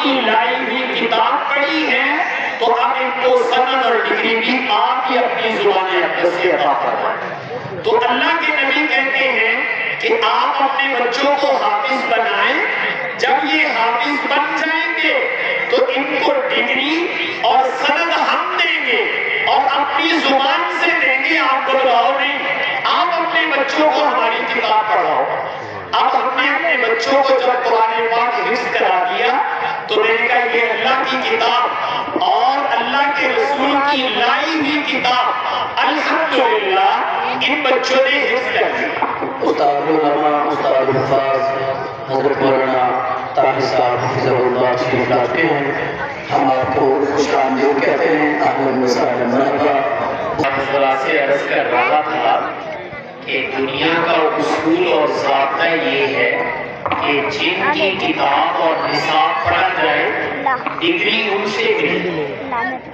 آپ کی لائی ہوئی کتاب پڑھی ہے تو اب ان کو سند اور ڈگری بھی آپ ہی اپنی زبان اقدس سے عطا فرمائیں۔ تو اللہ کے نبی کہتے ہیں کہ آپ اپنے بچوں کو حافظ بنائیں، جب یہ حافظ بن جائیں گے تو ان کو ڈگری اور سند ہم دیں گے اور اپنی زبان سے دیں گے، آپ گھبراؤ نہیں، آپ اپنے بچوں کو ہماری کتاب پڑھاؤ۔ اب ہم نے اپنے بچوں کو جب قرآن پاک حفظ کرا دیا تو میں نے کہا یہ اللہ کی کتاب اور اللہ کے رسول کی لائی ہوئی کتاب الحمدللہ ان بچوں نے حفظ کر لی۔ استاد علماء، استاد الفاظ حضرت مولانا طاہر صاحب حفظہ اللہ تشریف لاتے ہیں، ہم آپ کو خوش آمدید کہتے ہیں، اہلا وسہلا مرحبا۔ ذرا سے عرض کر رہا تھا کہ دنیا کا اصول اور ضابطہ یہ ہے کہ جن کی کتاب اور نصاب پڑھا جائے ڈگری ان سے ملے۔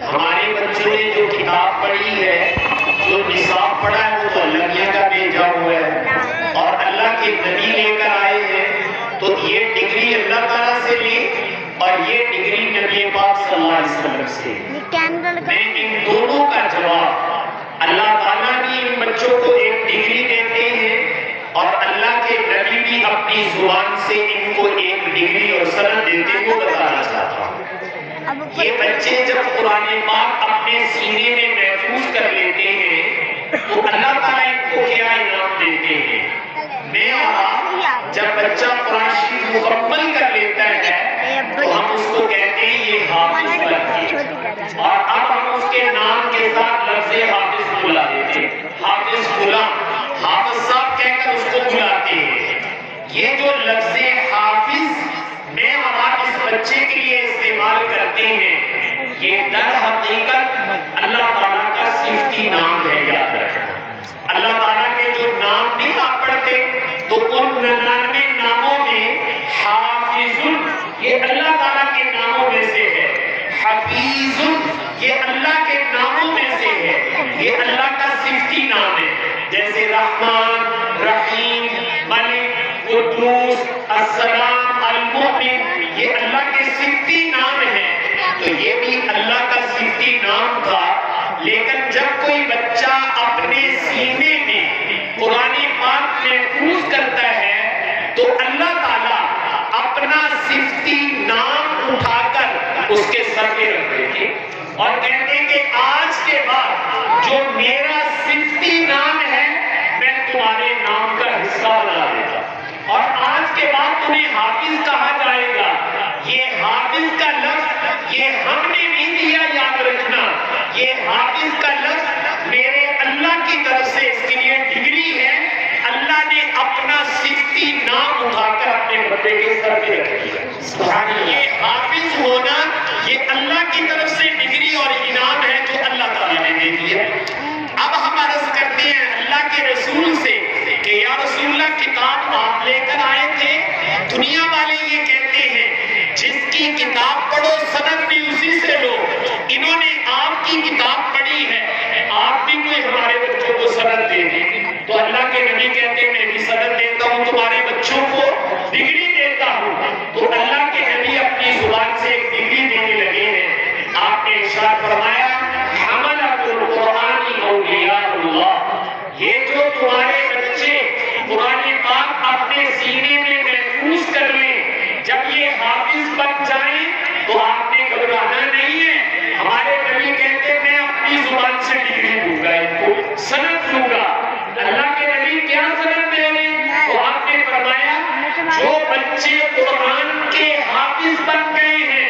ہمارے بچوں نے جو کتاب پڑھی ہے، جو نصاب پڑھا ہے، وہ تو اللہ میاں کا بھیجا ہوا ہے اور اللہ کے نبی لے کر آئے ہیں، تو یہ ڈگری اللہ تعالیٰ سے لی اور یہ ڈگری نبی پاک صلی اللہ علیہ وسلم سے۔ میں ان دونوں کا جواب، اللہ تعالیٰ بھی ان بچوں کو ایک ڈگری دیتے ہیں اور اللہ کے نبی بھی اپنی زبان سے ان کو ایک ڈگری اور سند دیتے ہوئے بتانا چاہتا ہوں۔ یہ بچے جب قرآن پاک اپنے سینے میں محفوظ کر لیتے ہیں تو اللہ تعالیٰ ان کو کیا انعام دیتے ہیں؟ میں اور آپ جب بچہ قرآن شریف مکمل کر لیتا ہے تو ہم اس کو کہتے ہیں یہ حافظ بن گیا، اور اب ہم اس کے نام کے ساتھ لفظ حافظ بلا دیتے ہیں، حافظ غلام، حافظ صاحب کہہ کر اس کو بلاتے ہیں۔ یہ جو لفظ حافظ میں اور آپ اس بچے کے لیے استعمال کرتے ہیں، یہ در حقیقت اللہ تعالیٰ کا صفتی نام ہے، یاد رکھنا۔ اللہ تعالیٰ کے جو نام نہیں آپ پڑھتے تو ان 99 ناموں میں حافظ یہ اللہ تعالیٰ کے ناموں میں سے ہے، حفیظ یہ اللہ کے ناموں میں سے ہے، یہ اللہ کا صفتی نام ہے۔ جیسے رحمان، رحیم، ملک، قدوس، السلام، المؤمن، یہ اللہ کے صفتی نام ہیں، تو یہ بھی اللہ کا صفتی نام تھا۔ لیکن جب کوئی بچہ اپنے سینے میں قرآن پاک محفوظ کرتا ہے تو اللہ تعالیٰ اپنا صفتی نام اٹھا کر اس کے سر پہ رکھ دیتے اور کہتے ہیں کہ آج کے بعد جو میرا صفتی نام ہے میں تمہارے نام کا حصہ بنا دیتا، اور آج کے بعد تمہیں حافظ کہا جائے گا۔ یہ حافظ کا لفظ یہ ہم نے نہیں دیا، یاد رکھنا، یہ حافظ کا لفظ میرے اللہ کی طرف سے اس کے لیے ڈگری ہے، اللہ نے اپنا صفتی نام اٹھا کر اپنے بندے کے سر پہ رکھ دیا۔ یہ حافظ ہونا یہ اللہ کی طرف سے ڈگری اور انعام ہے جو اللہ تعالیٰ نے دے دیا۔ اب ہم عرض کرتے ہیں اللہ کے رسول سے کہ یا رسول اللہ کتاب آپ لے کر آئے تھے، دنیا والے یہ کہتے ہیں جس کی کتاب پڑھو سند بھی اسی سے لو، انہوں نے آپ کی کتاب پڑھی ہے، آپ بھی کوئی ہمارے بچوں کو سند دے دیں، تو اللہ کے نبی کہتے ہیں میں بھی سند دیتا ہوں، تمہارے بچوں کو ڈگری دیتا ہوں۔ تو اللہ کے نبی اپنی زبان سے ایک ڈگری دینے لگے ہیں۔ آپ نے ارشاد فرمایا حملۃ القرآن اولیاء اللہ، یہ جو تمہارے بچے قرآن پاک اپنے سینے میں محفوظ کر لیں، جب یہ حافظ بن جائیں تو آپ نے گھبرانا نہیں ہے۔ ہمارے نبی کہتے ہیں میں اپنی زبان سے ڈگری دوں گا، ان کو سند دوں گا۔ اللہ کے نبی کیا سند دے رہے ہیں؟ تو آپ نے فرمایا جو بچے قرآن کے حافظ بن گئے ہیں،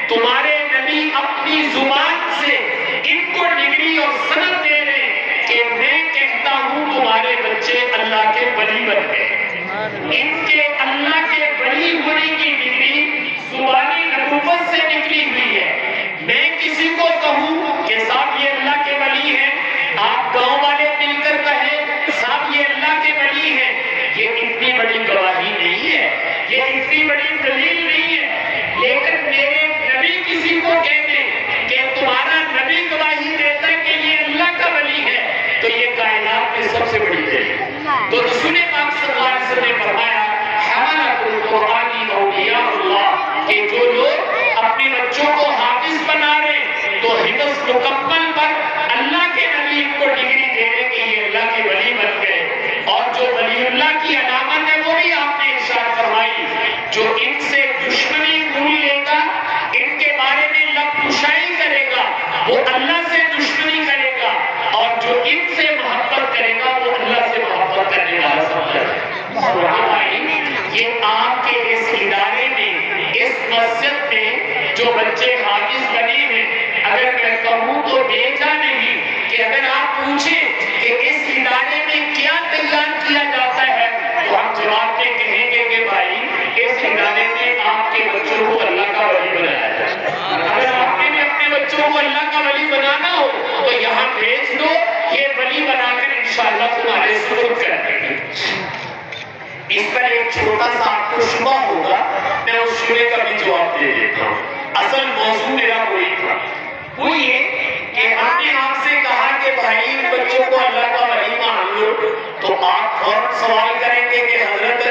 تمہارے نبی اپنی زبان سے ان کو ڈگری اور سند دے رہے ہیں کہ میں کہتا ہوں تمہارے بچے اللہ کے ولی بن گئے۔ ان کے اللہ کے ولی ہونے کی ڈگری زبانی نبوت سے نکلی ہوئی ہے۔ میں کسی کو کہوں کہ صاحب یہ اللہ کے ولی ہیں، آپ گاؤں والے مل کر کہیں صاحب یہ اللہ کے ولی ہیں، یہ اتنی بڑی گواہی نہیں ہے، یہ اتنی بڑی دلیل نہیں ہے۔ لیکن میرے نبی کسی کو کہتے کہ تمہارا نبی گواہی دیتا ہے کہ یہ اللہ کا ولی ہے، تو یہ کائنات میں سب سے بڑی دلیل۔ تو رسول پاک صلی اللہ علیہ وسلم نے فرمایا حملۃ القرآن اولیاء اللہ، کہ جو لوگ بچوں کو حافظ بنا رہے تو حفظ مکمل پر اللہ کے نبی ان کو ڈگری دے رہے کہ یہ اللہ کے ولی بن گئے. اور جو ولی اللہ کی علامت ہے وہ بھی آپ نے ارشاد فرمائی, جو ان سے دشمنی مول لے گا, ان کے بارے میں لب کشائی کرے گا, وہ اللہ سے دشمنی کرے گا, اور جو ان سے محبت کرے گا وہ اللہ سے محبت کرنے والا سمجھا ہے. یہ آپ کے اس ادارے میں, اس مسجد میں جو بچے حافظ بنے ہیں, اگر میں کہوں تو بیجا نہیں کہ اگر آپ پوچھیں کہ اس ادارے میں کیا تیار کیا جاتا ہے تو ہم جواب میں کہیں گے کہ بھائی اس ادارے میں آپ کے بچوں کو اللہ کا ولی بنایا جائے. اگر آپ نے بھی اپنے بچوں کو اللہ کا ولی بنانا ہو تو یہاں بھیج دو, یہ ولی بنا کر انشاءاللہ تمہارے سپرد کر دیں گے. اس پر ایک چھوٹا سا آپ کو شبہ ہوگا, میں اس شبے کا بھی جواب دے دیتا ہوں. اصل موضوع میرا وہی تھا, وہ یہ کہ ہم نے آپ سے کہا کہ بھائی ان بچوں کو اللہ کا ولی مان لو, تو آپ فوراً سوال کریں گے کہ حضرت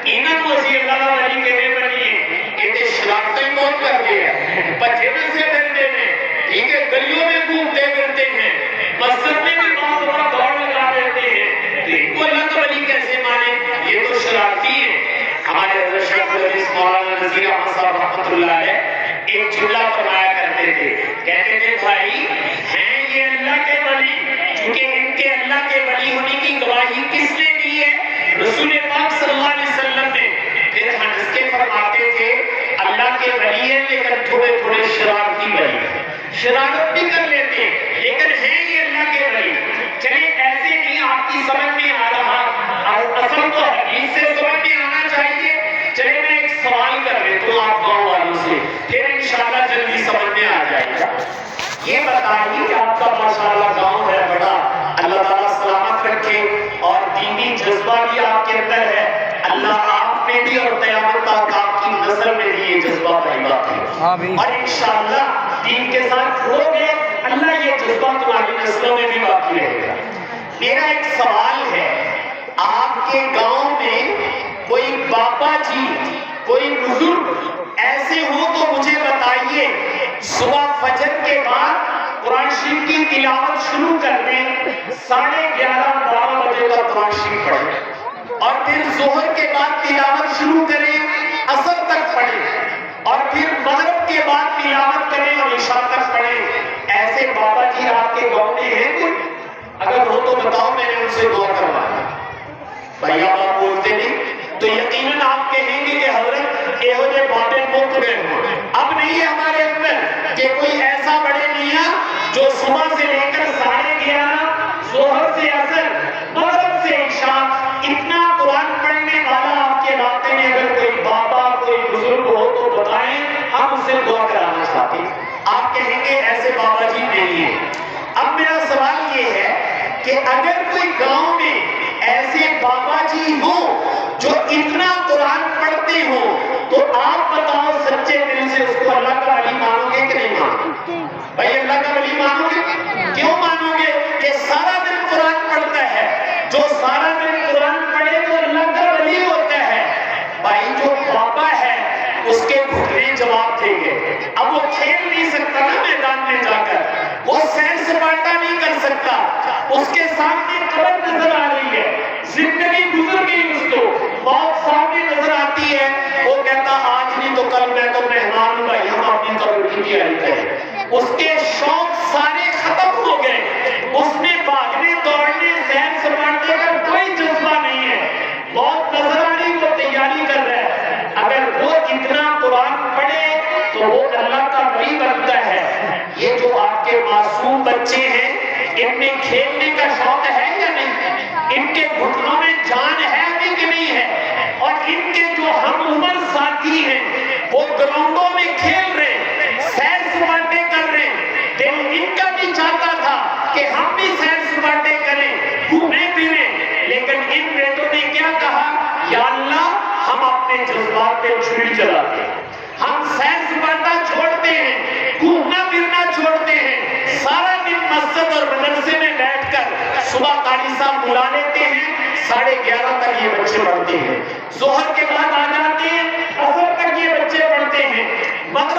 انہوں کو اسی اللہ کا ولی کہنے بنی ہے, یہ تو شرارتیں بہت کر دیا, بچے میں سے ڈرتے ہیں, ٹھیک ہے, گلیوں میں گھومتے پھرتے ہیں, مسجد میں بھی بہت بڑا دوڑ لگا دیتے ہیں, تو ان کو اللہ کا ولی کیسے مانے, یہ تو شرارتی ہے. ہمارے حضرت شیخ الحدیث مولانا نذیر احمد صاحب رحمۃ اللہ علیہ ایک جملہ فرمایا کرتے تھے, کہتے تھے بھائی ہیں یہ اللہ کے ولی, چونکہ ان کے اللہ کے ولی ہونے کی گواہی کس نے دی ہے, رسول پاک صلی اللہ علیہ وسلم نے. پھر ہنس کے فرماتے تھے اللہ کے ولی ہیں لیکن تھوڑے تھوڑے شرارتی ولی, شرارت بھی کر لیتے ہیں لیکن ہیں یہ اللہ کے ولی. چلے ایسے نہیں آپ کی سمجھ میں آ رہا, اصل تو حدیث سے سمجھ میں آنا چاہیے. چلے میں ایک سوال کر لیتا ہوں آپ گاؤں والوں سے, پھر انشاءاللہ جلدی سمجھ میں آ جائے گا. یہ بتائیے کہ آپ کا ماشاءاللہ گاؤں ہے بڑا, اللہ تعالیٰ سلامت رکھے, اور دینی جذبہ بھی آپ کے اندر ہے, اللہ آپ میں بھی اور قیامت تک آپ کی نسل میں بھی یہ جذبہ پیدا کرے, اور انشاءاللہ دین کے ساتھ کھڑو گے, اللہ یہ جذبہ تمہاری نسلوں میں بھی باقی رہے گا. میرا ایک سوال ہے, آپ کے گاؤں میں کوئی بابا جی, کوئی بزرگ ایسے ہو تو مجھے بتائیے, صبح فجر کے بعد قرآن شریف کی تلاوت شروع کر دیں, 11:30-12 بجے تک قرآن شریف پڑھیں, اور پھر ظہر کے بعد تلاوت شروع کریں, عصر تک پڑھیں, اور پھر مغرب کے بعد تلاوت کریں اور عشاء تک پڑھیں. ایسے بابا جی آپ کے گاؤں میں ہیں کوئی؟ اگر ہو تو بتاؤ, میں نے ان سے دعا کروایا. بھائی آپ بولتے نہیں تو یقیناً آپ کہیں گے کہ حضرت یہ جو باتیں مک گئے ہوں. اب نہیں ہے ہمارے اندر کہ کوئی ایسا بڑے میاں جو صبح سے لے کر 11:30 ظہر سے عصر مغرب سے عشاء اتنا قرآن پڑھنے والا آپ کے علاقے میں اگر کوئی بابا, کوئی بزرگ ہو تو بتائیں, ہم اس سے دعا کرانا چاہتے ہیں. آپ کہیں گے ایسے بابا جی نہیں ہیں. اب میرا سوال یہ ہے کہ اگر کوئی گاؤں میں ایسے بابا جی ہوں جو اتنا قرآن پڑھتے ہوں, تو آپ بتاؤ سچے دل سے اس کو اللہ کا ولی مانو گے کہ نہیں مانو گے؟ بھائی اللہ کا ولی مانو گے, کیوں مانو گے؟ کہ سارا دن قرآن پڑھتا ہے, جو سارا دن قرآن پڑھے تو اللہ کا ولی ہوتا ہے. بھائی جو بابا ہے اس کے گھٹنے جواب دیں گے, اب وہ کھیل نہیں سکتا نا میدان میں جا کر, وہ سیر سپاٹا نہیں کر سکتا, اس کے سامنے قبر نظر آ رہی ہے, زندگی گزر گئی, اس کو موت سامنے نظر آتی ہے, وہ کہتا آج نہیں تو کل میں تو مہمان ہوں بھائی, ہم اپنی قبر کی تیاری کریں. اس کے شوق سارے ختم ہو گئے, اس میں بھاگنے دوڑنے سیر سپاٹے کا کوئی جذبہ نہیں ہے, موت نظر آ رہی, وہ تیاری کر رہا ہے. اگر وہ اتنا قرآن پڑھے تو وہ اللہ کا ولی بنتا ہے. یہ جو آپ کے معصوم بچے ہیں, ان میں کھیلنے کا شوق ہے یا نہیں؟ ان کے گھٹنوں میں جان ہے بھی کہ نہیں ہے؟ اور ان کے جو ہم عمر ساتھی ہیں وہ گراؤنڈوں میں کھیل رہے, سیر سپاٹے کر رہے, دل ان کا بھی چاہتا تھا کہ ہم بھی سیر سپاٹے کریں, گھومیں پھریں, لیکن ان بیٹوں نے کیا کہا, یا اللہ ہم اپنے جذبات پہ چھری چلاتے ہیں, ہم سیر سپاٹا چھوڑتے ہیں, گھومنا پھرنا چھوڑتے ہیں, سارا دن مسجد اور مدرسے میں بیٹھ کر صبح قاری صاحب بلا لیتے ہیں, 11:30 تک یہ بچے پڑھتے ہیں, ظہر کے بعد آ جاتے ہیں, عصر تک یہ بچے پڑھتے ہیں, مغرب